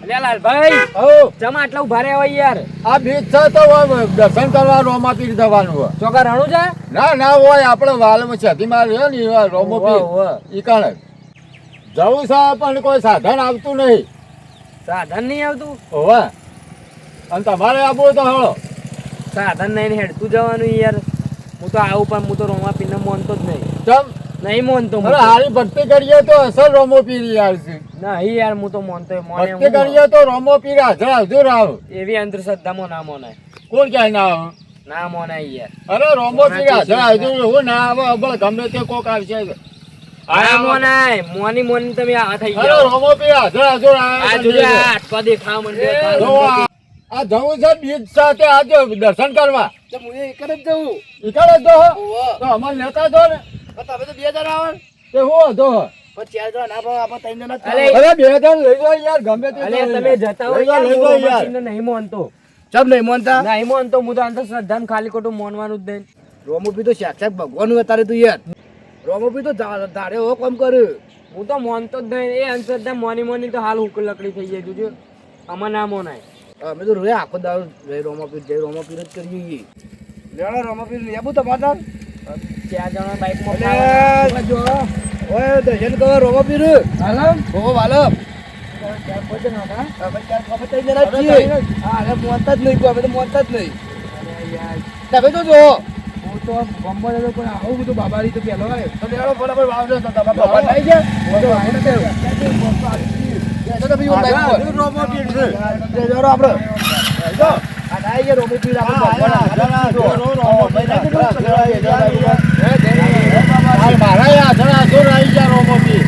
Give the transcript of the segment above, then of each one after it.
અલ્યા લાલભાઈ ઓ જમા આટલા ઉભા રહ્યા હોય યાર. આ બીજ છે તો દર્શન કરવા રોમાપીર જવાનું હોય. ચોકા રણું છે? ના હોય આપણે વાલમાં છેતીમાં રહ્યો ને એવા રોમાપીર ઈ કાણે જવું છે પણ કોઈ સાધન આવતું નહીં. સાધન નહીં આવતું? હોવે અને તમારે આવવું તો હળો. સાધન નહીં હેડતું જવાનું યાર. હું તો આવું પણ હું તો રોમાપીરને માનતો જ નહીં. ચમ નહીં માનતો હું અરે તો. હારી ભક્તિ કરીએ તો અસલ રોમાપીર યાર છે. નહીં યાર હું તો માનતો મોને ભક્તિ કરીએ તો રોમાપીર હાજર આવે. એવી અંધશ્રદ્ધામાં ના મોનાય. કોણ ક્યાંય ના આવે? ના મોનાય યાર. અરે રોમાપીર હાજર હું ના આવે અબળ ગમે તે કોક આવશે. ના મોનાય. મોની તમે આ થઈ અરે ગયા. રોમાપીર હાજર આ જોજે આ આટવા દેખાવા જો માંડ્યો. આ જવું છે બીજ સાથે આજે દર્શન કરવા. તો હું એક જ જવું. ઈકડે જો ઓહો. તો અમર લેતા જો ને પણ તમે તો 2000 આવો તે હું હતો. પણ 4000 ના ભાવ આપણે 3 જણા જ અરે, થાવ. અરે 2000 લઈ જાઓ યાર ગમે તે અલે તમે જતા હોય યાર. લઈ હું જાઓ યાર. રોમાપીરને નહીં માનતો. ચમ નહીં માનતા નહીં માનતો હું તો અંધશ્રદ્ધાને ખાલી ખોટું માનવાનું જ નહીં. રોમોપી તો સાક્ષાત ભગવાન હોય તારે તું યાર. રોમોપી તો ધારે હો કામ કરે. હું તો માનતો જ નહીં. એ અંધશ્રદ્ધા મોની તો હાલ હુકલ લકડી થઈ જાય જોજો. આમાં ના મોનાય. અમે તો રોયા આખો દારૂ જય રોમોપીર જ કરીએ. લેવા રોમોપીર ને આબુ તમારા 4 જણા બાઈકમાં અલે જો ઓય દર્શન કરો રોમોપીર હાલમ ઓ વાલમ ભજન હતા. અમે 3 જણા જ છીએ. હા અરે મોનતા જ નહીં કોઈ અમે તો મોનતા જ નહીં. તમે તો જો હું તો ગમવા દેતો પણ આવું બધું બાબારી તો પેલો હોય. તો લેવા ફટાફટ વાવજો તો તમે બાબા થઈ ગયા હું તો આઈને તો તમે ઓનલાઈન રોમાપીર છે. જોરો આપણે જો આ ડાઈ ગયા રોમોપીર મારા હાજર આવી ગયા રોમાપીર.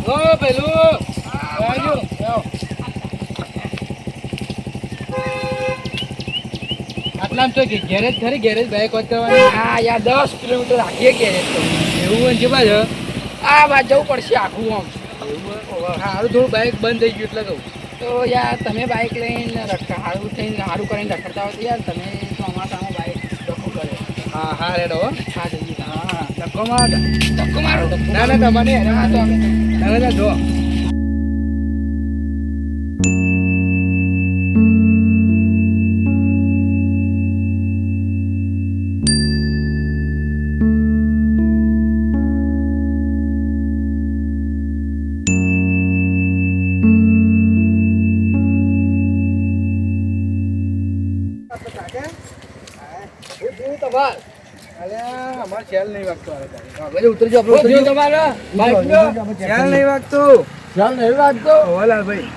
ઓ પેલું આટલામ તો ગેરેજ ખરી ગેરેજ બાઈક વાત કરવાની. હા યાર 10 કિલોમીટર રાખીએ ગેરેજ તો. એવું હોય છે બાજુ આ બાજુ જવું પડશે આખું આમ. સારું થોડું બાઈક બંધ થઈ ગયું એટલે કહું. તો યાર તમે બાઈક લઈને સારું થઈને સારું કરીને રખડતા હોય તો યાર તમે ચોમાસામાં બાઈક ધક્કો કરે. હા રેડો હા જઈએ. હા ધક્કો મારો ના તમારે તમે જો અમારે શેલ નહીં વાગતો ઉતરજો આપણે તમારે શેલ નહીં વાગતો ચાલ નહીં લાગતો. હોલાલભાઈ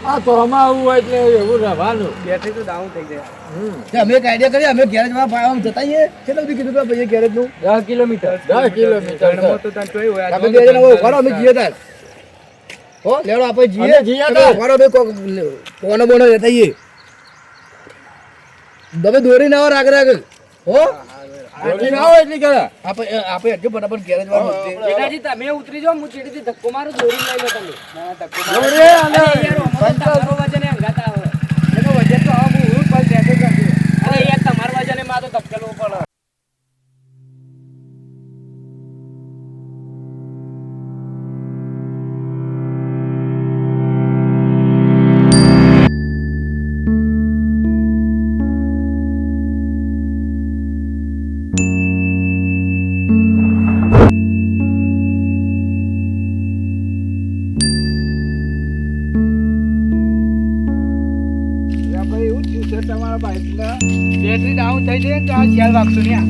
આ તો આમાં આવું હોય એટલે એવું રહેવાનું. બેટરી તો ડાઉન થઈ જાય. અમે એક આઈડિયા કરીએ અમે ગેરેજ માં જતા જઈએ કેટલું બધું કીધું ભાઈ ગેરેજ નું 10 કિલોમીટર 10 કિલોમીટર આપણે બે જણા હોય ઉભા રહો, અમે જઈએ તાર હો લેડો આપણે જઈએ અમે જઈએ તાર. ઉભા રહો, બે કોનો બોનો લેતા જઈએ તમે દોરી ના રાગ રાગ હો દોરી ના હોય એટલી કરે. આપણે હજુ ફટાફટ ગેરેજ માં જેઠાજી તમે ઉતરી જાઓ હું ચીડીથી ધક્કો મારું દોરી લઈ લો તમે. દોરી અને અરે યાર અમારે તમારો વજન એ હંગાતા આવે. એનો વજન તો હવે હું પર બેઠો છું. અરે યાર તમારા વજન એ માં તો ધક્કેલું પડે. તમારા બાઈકના બેટરી ડાઉન થઈ જાય ને તો આ ખ્યાલ વાગતો નહીં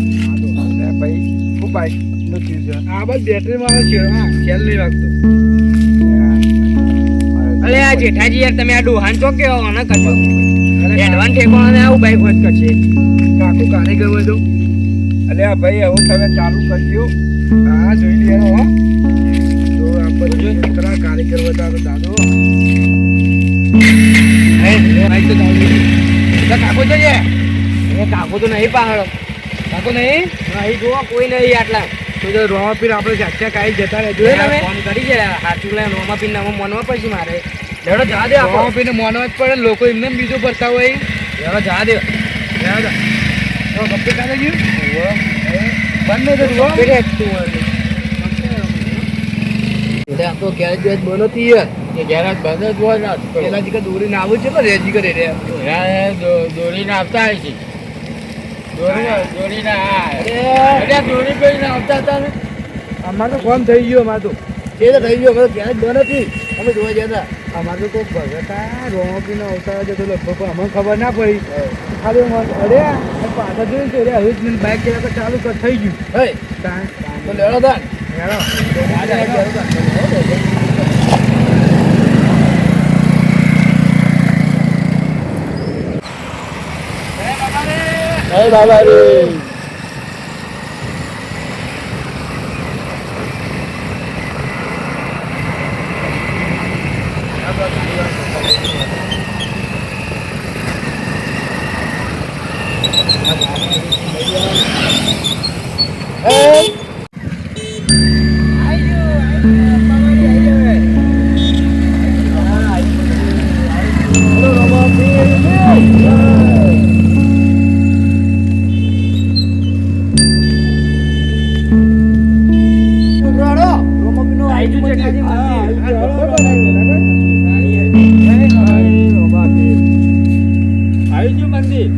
ભાઈ શું બાઈક નું થયું છે આ બસ બેટરીમાં આવે છે હા ખ્યાલ નહીં વાગતો અરે આ જેઠાજી યાર તમે આ ડોહાન છો કે ઓને કરશો એડવાન્સ ઠેકોણાને આવું બાઈક હોત કરશે. કાકુ કારીગર હોય તો અલે આ ભાઈ હવે તમે ચાલુ કરજો હા જોઈ લેવાનો હો તો આપણે કેટલા કારીગર હોય તો દાદો બાઈક તો ચાલુ કાકો જોઈએ એ કાકો તો નહીં પહાડો કાકો નહીં અહીં જોવો કોઈ નહીં આટલા તો રોમાપીર આપણે ચાચા કાઈ જતા રહેજો ફોન કરી છે સાચું લે રોમાપીર નામ મનવા પછી મારે લેડો જા દે આપણે રોમાપીને મોનવા જ પડે ને, લોકો એમને એમ બીજું ભરતા હોય. લેડો જા દે લેડો તો કમ્પ્લીટ આવી ગયું બંધ નહીં થતું હો. એટલે આમ તો ગેરેજ બેરેજ બંધ હતી યાર. એ ગેરેજ બંધ જ હોય ને આજ તો. પેલા જીગર દોરીને આવું છે ને રેજી કરે રે. ત્યાં દોરીને આવતા હોય છે. દોરીને હા. અરે અરે દોરી પહેરીને આવતા હતા ને. અમારે તો ફોન થઈ ગયો અમારે તો. તે તો થઈ ગયો અમારે તો ગેરેજ બંધ હતી. અમે જોવા ગયા હતા. અમારે તો કોઈ ભગતા રોમાપીનો અવતાર જતો લગભગ પણ અમને ખબર ના પડી. ખાલી અરે પાછા જોયું તો હવે જ મને બાઇક ચલાવતા ચાલુ થઈ ગયું. હે તો લેડો તાન. લેડો. હે બાબા રે. આવી ગયું મંદિર.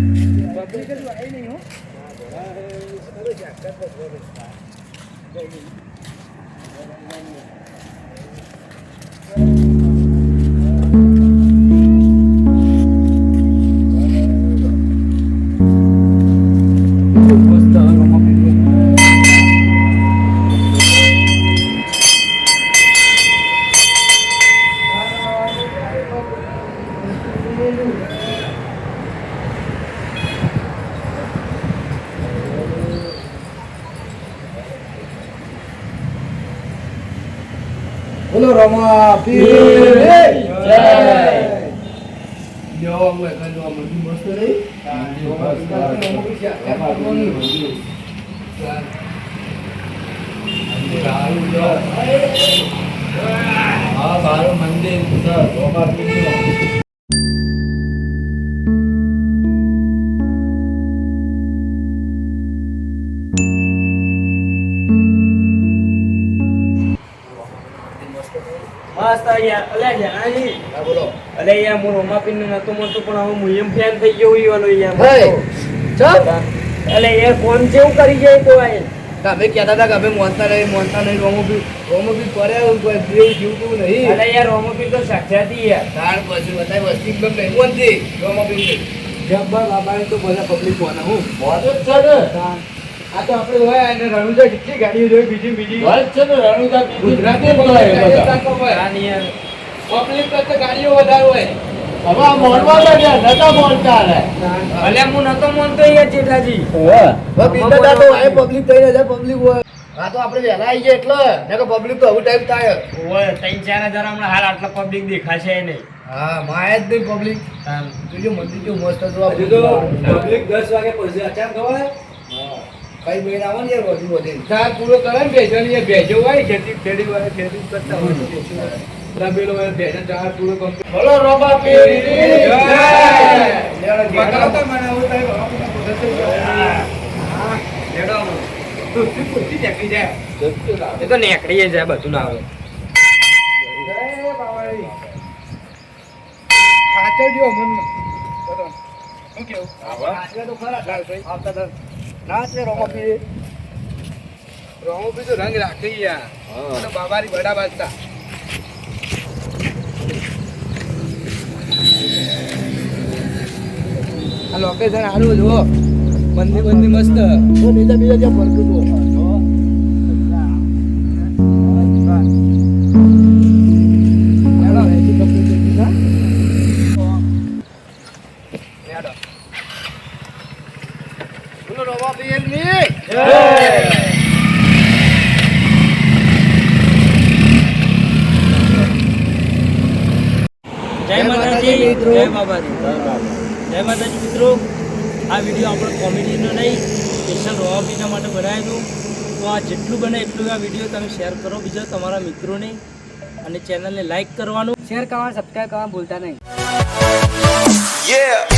બોલો રમા પીર જય. જો અમે કનો મંદિર મસ્ત રહી. હા સારું મંદિર સર રોમાપીરનું. મસ્ત યાર અલે જાનાજી હા બોલો. અલે યાર હું રોમાપીન ને નતો મળતો પણ હવે હું એમ ફેન થઈ ગયો ઈવાનો યાર હે ચલ. અલે યાર કોણ જેવું કરી જાય તો આ તમે કહેતા હતા કે અમે મોનતા નહીં રોમોપી પડ્યા કોઈ દેવ જીવતું નહીં. અલે યાર રોમાપીન તો સાક્ષાતી યાર તાણ પછી બધાય વસ્તી એકદમ નહીં મોનતી રોમોપી જબ્બર બાબાને તો બધા પબ્લિક કોના હું મોટો જ છે ને. આ તો આપણે હોય અને રણુજા કેટલી ગાડીઓ જોઈ બીજી વાત છે ને રણુજા ગુજરાતી ગુજરાતી બોલાય બધા. આની યાર પબ્લિક કરતા ગાડીઓ વધારે હોય. હવે આ મોનવા લાગ્યા નતા મોનતા રે. અલે હું નતો માનતો યાર જેઠાજી બીજા તો આ પબ્લિક થઈ રહ્યા પબ્લિક હોય. આ તો આપણે વહેલા આવી ગયા એટલે ને કે પબ્લિક તો આવું ટાઈપ થાય. ઓય 3-4 હજાર હમણાં હાલ આટલા પબ્લિક દેખાશે નહીં હા માયા જ નહીં પબ્લિક. જોજો મંદિર કેવું મસ્ત હતું. હજુ તો પબ્લિક 10 વાગે પછી અચાનક ખબર કઈ બેન આવો ને યાર વધુ વધે ચાર પૂરો કરે ને ભેજો ને ભેજો હોય ખેતી હોય ખેતી કરતા હોય રબેલો હોય ભેજો ચાર પૂરો કમ્પ્લીટ. બોલો રોમાપીર જય. બતાવતા મને આવું થાય એ તો નેકડી જાય બધું ના આવે સાચવજો મન શું કેવું સાચવે તો ખરા લાલભાઈ આવતા દર ના છે રોમોપી તો રંગ રાખી યાર અને બાબારી બડા બાજતા આ લોકેશન સારું જુઓ મંદિર મસ્ત તો બીજા જ્યાં ફરતું જુઓ જય માતાજી જય બાબાજી જય માતાજી મિત્રો આ વિડીયો આપણો કોમેડીનો નહીં સ્પેશિયલ રોમાપીના માટે બનાવ્યો હતો તો આ જેટલું બને એટલું આ વિડીયો તમે શેર કરો બીજા તમારા મિત્રોને અને ચેનલને લાઈક કરવાનું, શેર કરવાનું, સબસ્ક્રાઈબ કરવાનું ભૂલતા નહીં. Yeah.